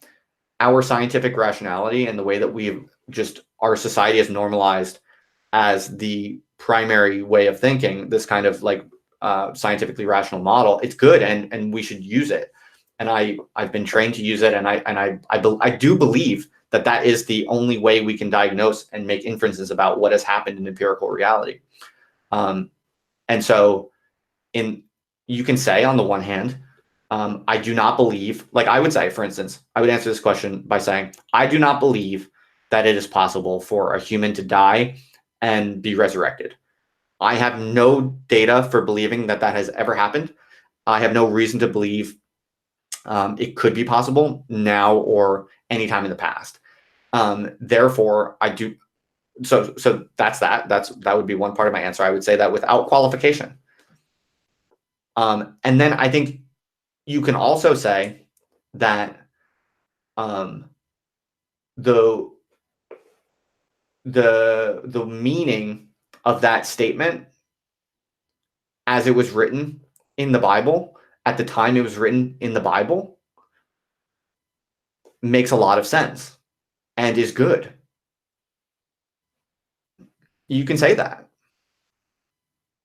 our scientific rationality and the way that our society has normalized as the primary way of thinking, this kind of like scientifically rational model, it's good, and we should use it. And I've been trained to use it, and I do believe that is the only way we can diagnose and make inferences about what has happened in empirical reality. And so you can say on the one hand, I do not believe, like I would say, for instance, I would answer this question by saying, I do not believe that it is possible for a human to die and be resurrected. I have no data for believing that has ever happened. I have no reason to believe it could be possible now or anytime in the past. Therefore, I do. So that's that would be one part of my answer. I would say that without qualification. And then I think you can also say that the meaning of that statement as it was written in the Bible, at the time it was written in the Bible, makes a lot of sense and is good. You can say that.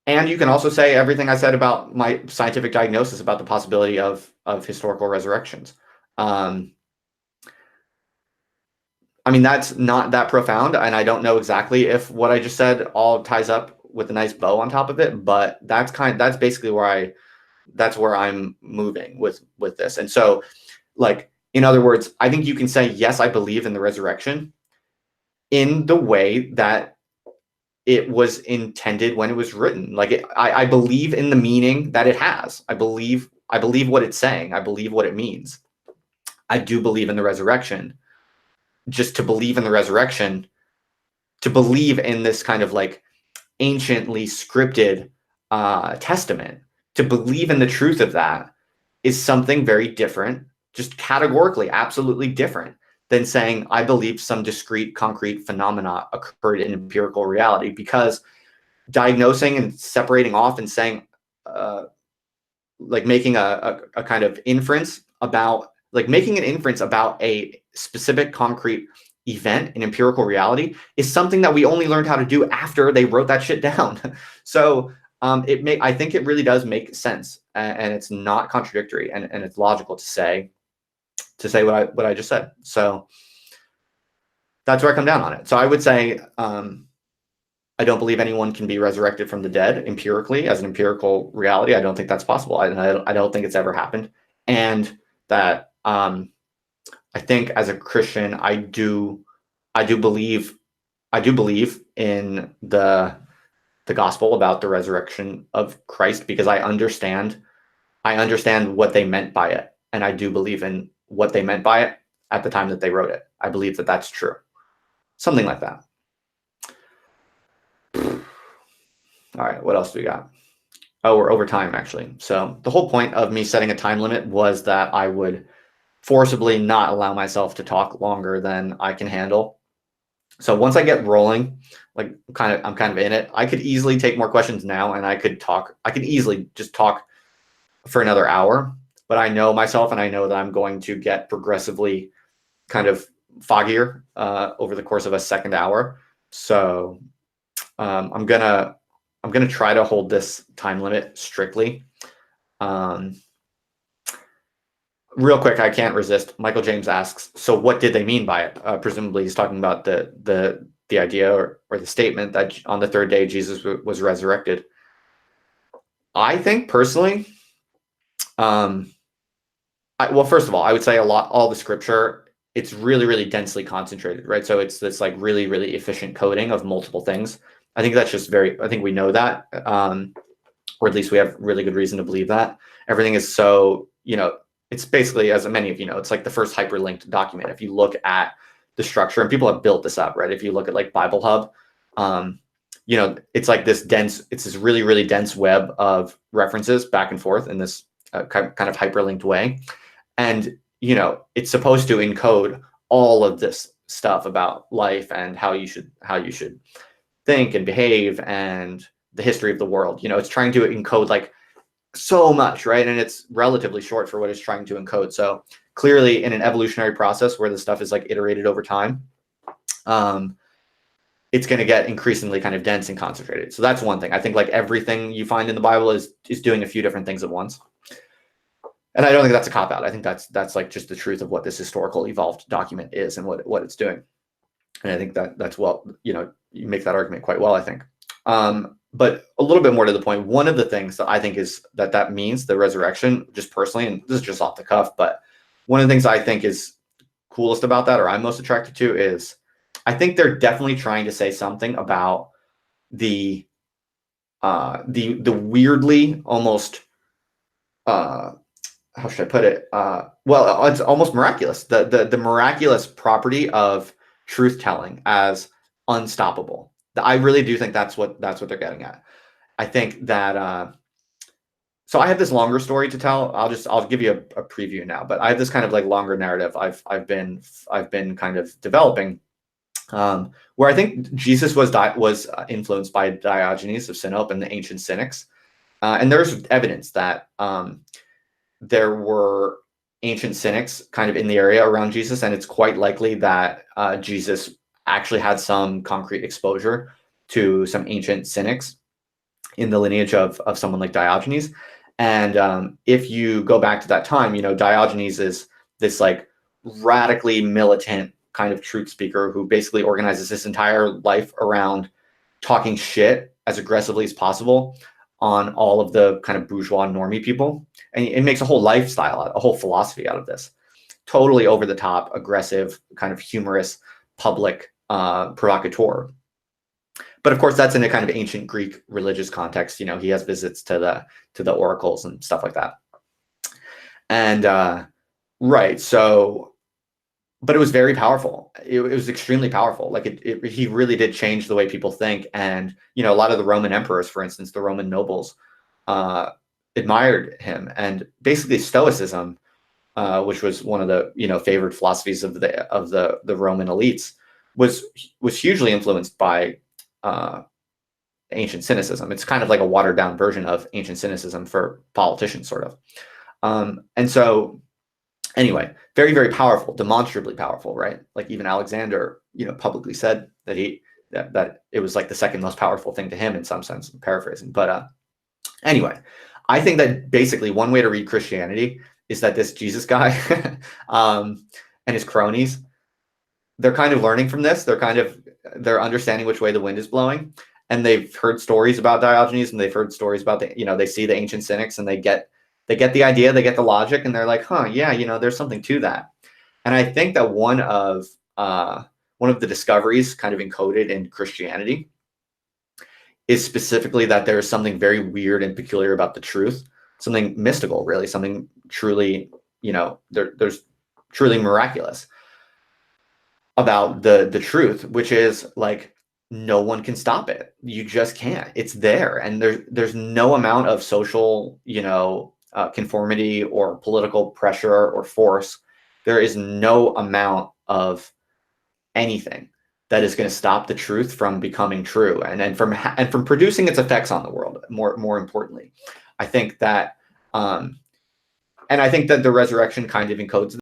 And you can also say everything I said about my scientific diagnosis about the possibility of historical resurrections. I mean, that's not that profound, and I don't know exactly if what I just said all ties up with a nice bow on top of it, but that's basically where I'm moving with this. And so, like, in other words, I think you can say, yes, I believe in the resurrection in the way that it was intended when it was written. Like, I believe in the meaning that it has. I believe what it's saying. I believe what it means. I do believe in the resurrection. Just to believe in the resurrection, to believe in this kind of like anciently scripted testament, to believe in the truth of that is something very different, just categorically, absolutely different than saying, I believe some discrete, concrete phenomena occurred in empirical reality, because diagnosing and separating off and saying, like making a kind of inference about, like making an inference about a specific concrete event in empirical reality is something that we only learned how to do after they wrote that shit down. So I think it really does make sense, and it's not contradictory, and it's logical to say what I just said. So that's where I come down on it. So I would say I don't believe anyone can be resurrected from the dead empirically, as an empirical reality. I don't think that's possible. I don't think it's ever happened. And that I think as a Christian, I do believe in the gospel about the resurrection of Christ, because I understand what they meant by it, and I do believe in what they meant by it at the time that they wrote it. I believe that that's true. Something like that. All right, what else do we got? Oh, we're over time, actually. So the whole point of me setting a time limit was that I would forcibly not allow myself to talk longer than I can handle. So once I get rolling, like I'm kind of in it, I could easily take more questions now, and I could easily just talk for another hour. But I know myself, and I know that I'm going to get progressively kind of foggier over the course of a second hour. So I'm gonna try to hold this time limit strictly. Real quick, I can't resist. Michael James asks, so what did they mean by it? Presumably he's talking about the idea or the statement that on the third day Jesus was resurrected. I think personally, well, first of all, I would say all the scripture, it's really, really densely concentrated, right? So it's this like really, really efficient coding of multiple things. I think that's just I think we know that, or at least we have really good reason to believe that. Everything is so, it's basically, as many of you know, it's like the first hyperlinked document. If you look at the structure, and people have built this up, right? If you look at like Bible Hub, it's like it's this really, really dense web of references back and forth in this kind of hyperlinked way. And, it's supposed to encode all of this stuff about life and how you should think and behave and the history of the world. It's trying to encode like so much, right? And it's relatively short for what it's trying to encode. So clearly in an evolutionary process where the stuff is like iterated over time, it's going to get increasingly kind of dense and concentrated. So that's one thing. I think like everything you find in the Bible is doing a few different things at once. And I don't think that's a cop out. I think that's like just the truth of what this historical evolved document is and what it's doing. And I think that's well, you make that argument quite well, I think. But a little bit more to the point, one of the things that I think is that means the resurrection, just personally, and this is just off the cuff, but one of the things I think is coolest about that, or I'm most attracted to, is I think they're definitely trying to say something about the weirdly almost how should I put it? Well, it's almost miraculous. The miraculous property of truth telling as unstoppable. I really do think that's what they're getting at. I think that so I have this longer story to tell. I'll give you a preview now, but I have this kind of like longer narrative I've been kind of developing, where I think Jesus was influenced by Diogenes of Sinope and the ancient Cynics, and there's evidence that there were ancient Cynics kind of in the area around Jesus, and it's quite likely that Jesus actually had some concrete exposure to some ancient Cynics in the lineage of someone like Diogenes. And if you go back to that time, Diogenes is this like radically militant kind of truth speaker who basically organizes his entire life around talking shit as aggressively as possible on all of the kind of bourgeois normie people. And it makes a whole lifestyle, a whole philosophy out of this. Totally over the top, aggressive, kind of humorous, public provocateur. But of course, that's in a kind of ancient Greek religious context. He has visits to the oracles and stuff like that. And right, so, but it was very powerful. It was extremely powerful. Like he really did change the way people think. And a lot of the Roman emperors, for instance, the Roman nobles, admired him. And basically, Stoicism, which was one of the favored philosophies of the Roman elites, was hugely influenced by ancient cynicism. It's kind of like a watered down version of ancient cynicism for politicians, sort of. And so, anyway, very, very powerful, demonstrably powerful, right? Like even Alexander, publicly said that that it was like the second most powerful thing to him in some sense, I'm paraphrasing. But anyway, I think that basically one way to read Christianity is that this Jesus guy and his cronies, they're kind of learning from this. They're understanding which way the wind is blowing, and they've heard stories about Diogenes, and they've heard stories about they see the ancient Cynics, and they get the idea, they get the logic, and they're like, huh, yeah, there's something to that. And I think that one of the discoveries kind of encoded in Christianity is specifically that there is something very weird and peculiar about the truth, something mystical, really, something truly, there's truly miraculous about the truth, which is like no one can stop it. You just can't. It's there, and there's no amount of social, conformity or political pressure or force. There is no amount of anything that is going to stop the truth from becoming true, and from producing its effects on the world. More importantly, I think that, and I think that the resurrection kind of encodes